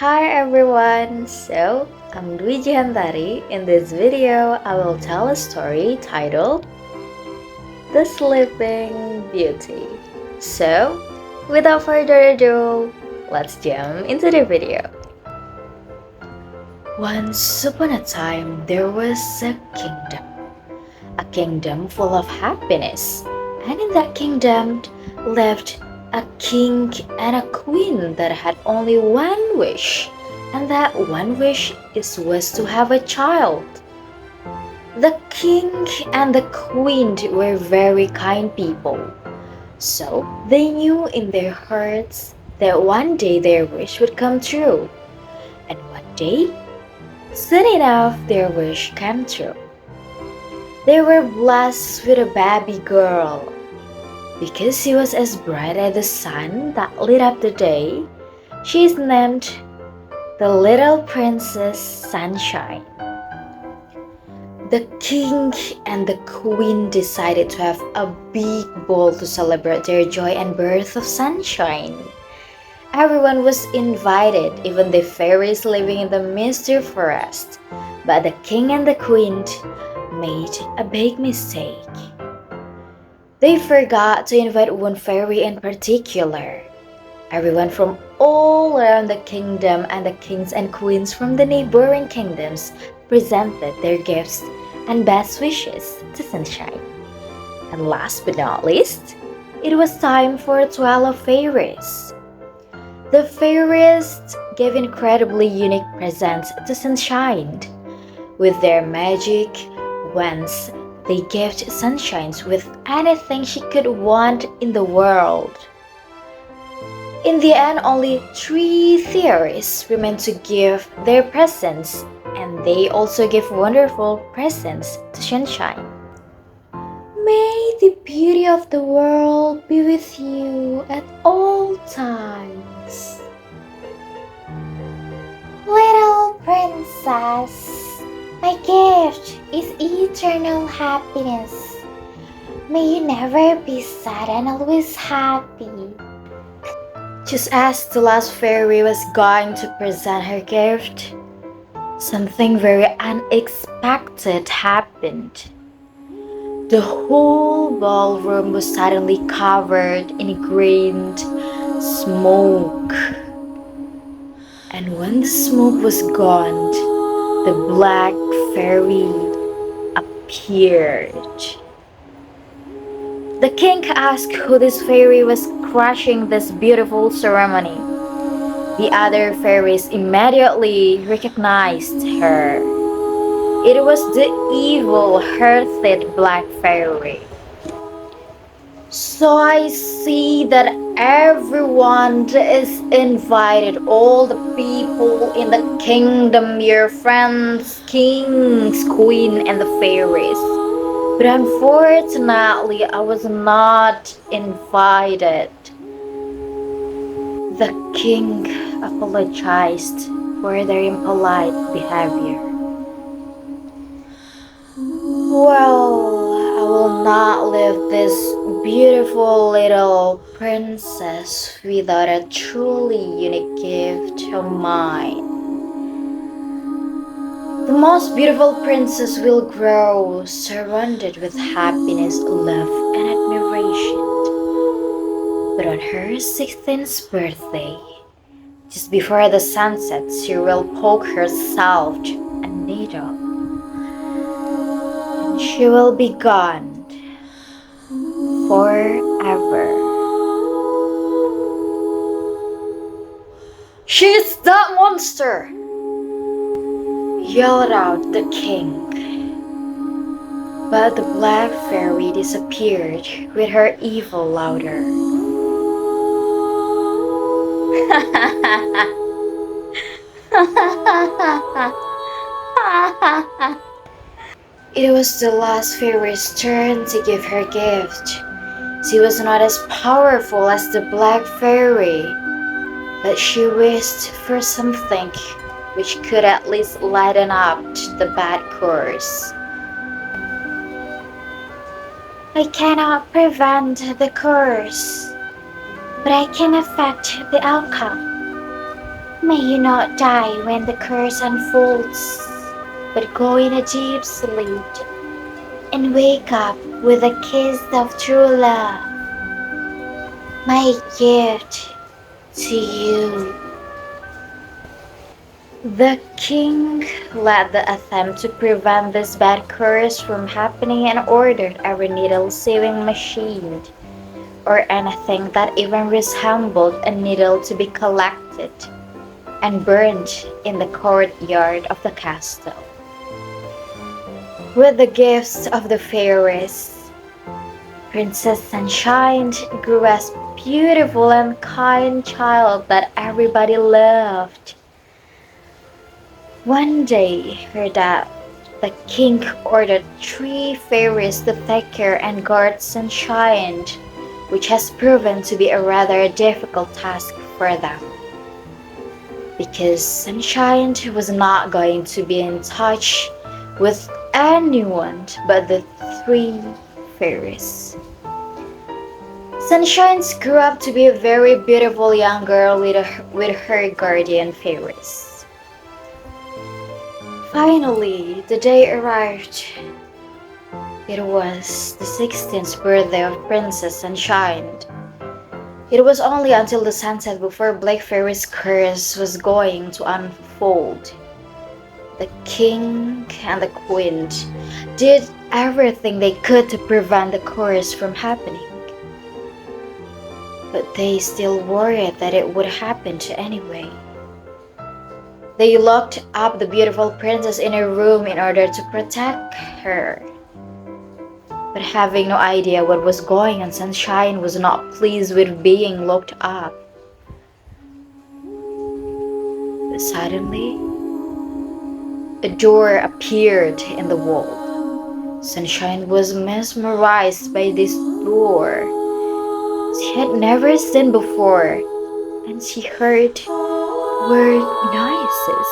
Hi everyone! I'm Dwi Jihantari. In this video, I will tell a story titled The Sleeping Beauty. Without further ado, let's jump into the video. Once upon a time, there was a kingdom full of happiness, and in that kingdom lived a king and a queen that had only one wish, and that one wish was to have a child. The king and the queen were very kind people, so they knew in their hearts that one day their wish would come true. And one day, soon enough, their wish came true. They were blessed with a baby girl. Because she was as bright as the sun that lit up the day, she is named the Little Princess Sunshine. The king and the queen decided to have a big ball to celebrate their joy and birth of Sunshine. Everyone was invited, even the fairies living in the misty forest. But the king and the queen made a big mistake. They forgot to invite one fairy in particular. Everyone from all around the kingdom and the kings and queens from the neighboring kingdoms presented their gifts and best wishes to Sunshine. And last but not least, it was time for 12 fairies. The fairies gave incredibly unique presents to Sunshine. With their magic wands, they gave Sunshine with anything she could want in the world. In the end, only 3 fairies remained to give their presents, and they also gave wonderful presents to Sunshine. May the beauty of the world be with you at all times. Little princess, my gift is eternal happiness. May you never be sad and always happy. Just as the last fairy was going to present her gift, something very unexpected happened. The whole ballroom was suddenly covered in green smoke. And when the smoke was gone, the black fairy appeared. The king asked who this fairy was crushing this beautiful ceremony. The other fairies immediately recognized her. It was the evil, hearted black fairy. So I see that everyone is invited, all the people in the kingdom, your friends, kings, queen, and the fairies. But unfortunately, I was not invited. The king apologized for their impolite behavior. Well, I will not leave this beautiful little princess without a truly unique gift of mine. The most beautiful princess will grow surrounded with happiness, love, and admiration. But on her 16th birthday, just before the sunset, she will poke herself a needle. And she will be gone forever. She's that monster! Yelled out the king. But the black fairy disappeared with her evil laughter. It was the last fairy's turn to give her gift. She was not as powerful as the black fairy, but she wished for something which could at least lighten up the bad course. I cannot prevent the curse, but I can affect the outcome. May you not die when the curse unfolds, but go in a deep sleep and wake up with a kiss of true love. My gift to you. The king led the attempt to prevent this bad curse from happening and ordered every needle sewing machine or anything that even resembled a needle to be collected and burned in the courtyard of the castle. With the gifts of the fairies, Princess Sunshine grew as beautiful and kind child that everybody loved. One day, heard that the king ordered 3 fairies to take care and guard Sunshine, which has proven to be a rather difficult task for them. Because Sunshine was not going to be in touch with anyone but the 3 fairies. Sunshine grew up to be a very beautiful young girl with her guardian fairies. Finally, the day arrived. It was the 16th birthday of Princess Sunshine. It was only until the sunset before Black Fairy's curse was going to unfold. The king and the queen did everything they could to prevent the curse from happening. But they still worried that it would happen anyway. They locked up the beautiful princess in a room in order to protect her. But having no idea what was going on, Sunshine was not pleased with being locked up. But suddenly, a door appeared in the wall. Sunshine was mesmerized by this door. She had never seen before, and she heard weird noises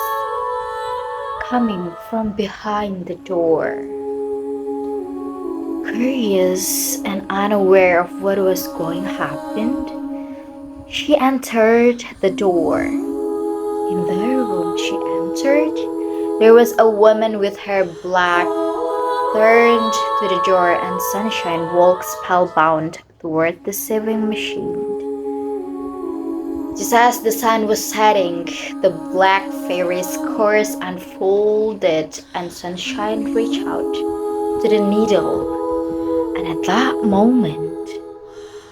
coming from behind the door. Curious and unaware of what was going to happen, she entered the door. In the room she entered, there was a woman with her back turned to the door, and Sunshine walked spellbound toward the sewing machine. Just as the sun was setting, the Black Fairy's curse unfolded and Sunshine reached out to the needle. And at that moment,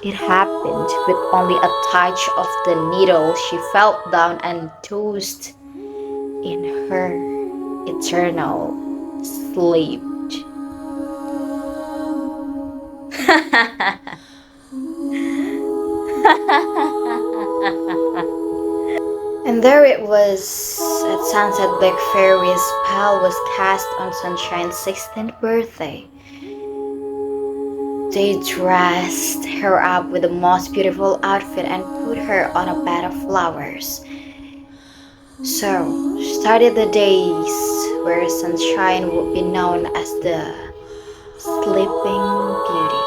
it happened. With only a touch of the needle, she fell down and dozed in her eternal sleep. And there it was. At sunset, Black Fairy's spell was cast on Sunshine's 16th birthday. They dressed her up with the most beautiful outfit and put her on a bed of flowers. So started the days where Sunshine would be known as the Sleeping Beauty.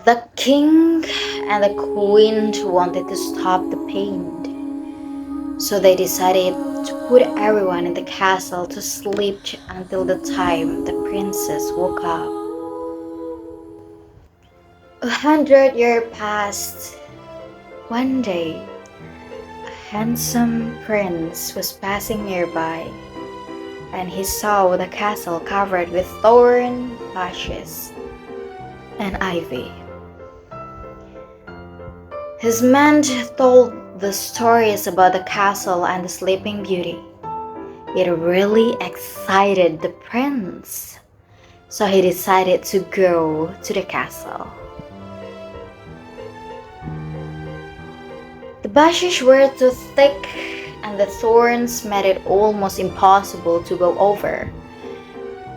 The king and the queen wanted to stop the pain, so they decided to put everyone in the castle to sleep until the time the princess woke up. 100 years passed. One day, a handsome prince was passing nearby, and he saw the castle covered with thorn bushes and ivy. His men told the stories about the castle and the Sleeping Beauty. It really excited the prince, so he decided to go to the castle. The bushes were too thick and the thorns made it almost impossible to go over.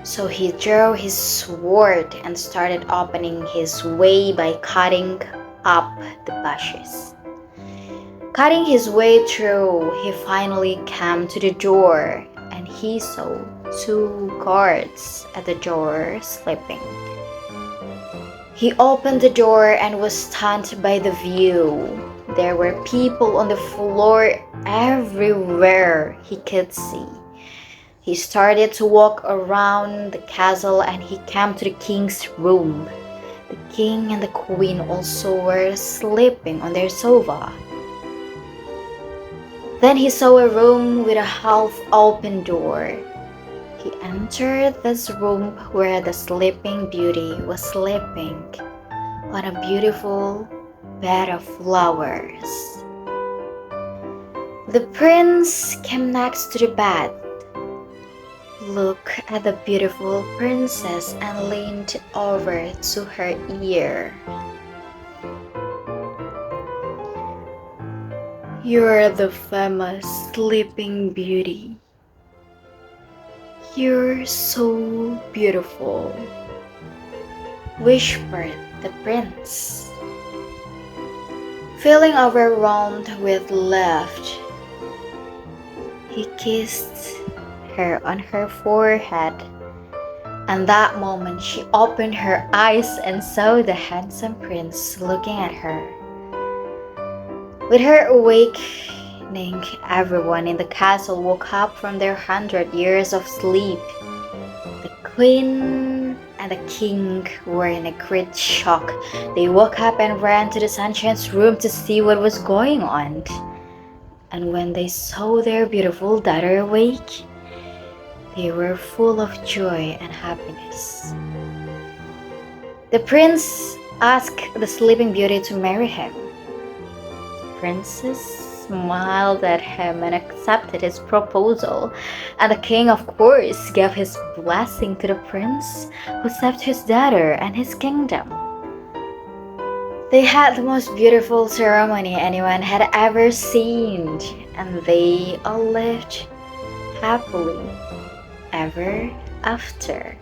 So he drew his sword and started opening his way by cutting up the bushes. Cutting his way through, he finally came to the door and he saw 2 guards at the door sleeping. He opened the door and was stunned by the view. there were people on the floor everywhere he could see. He started to walk around the castle and he came to the king's room. The king and the queen also were sleeping on their sofa. Then he saw a room with a half-open door. He entered this room where the Sleeping Beauty was sleeping on a beautiful bed of flowers. The prince came next to the bed, looked at the beautiful princess and leaned over to her ear. "You're the famous Sleeping Beauty. You're so beautiful," whispered the prince. Feeling overwhelmed with love, he kissed her on her forehead, and that moment she opened her eyes and saw the handsome prince looking at her. With her awakening, everyone in the castle woke up from their 100 years of sleep. The queen and the king were in a great shock. They woke up and ran to the sunshine's room to see what was going on. And when they saw their beautiful daughter awake, they were full of joy and happiness. The prince asked the Sleeping Beauty to marry him. The princess smiled at him and accepted his proposal, and the king, of course, gave his blessing to the prince, who saved his daughter and his kingdom. They had the most beautiful ceremony anyone had ever seen, and they all lived happily ever after.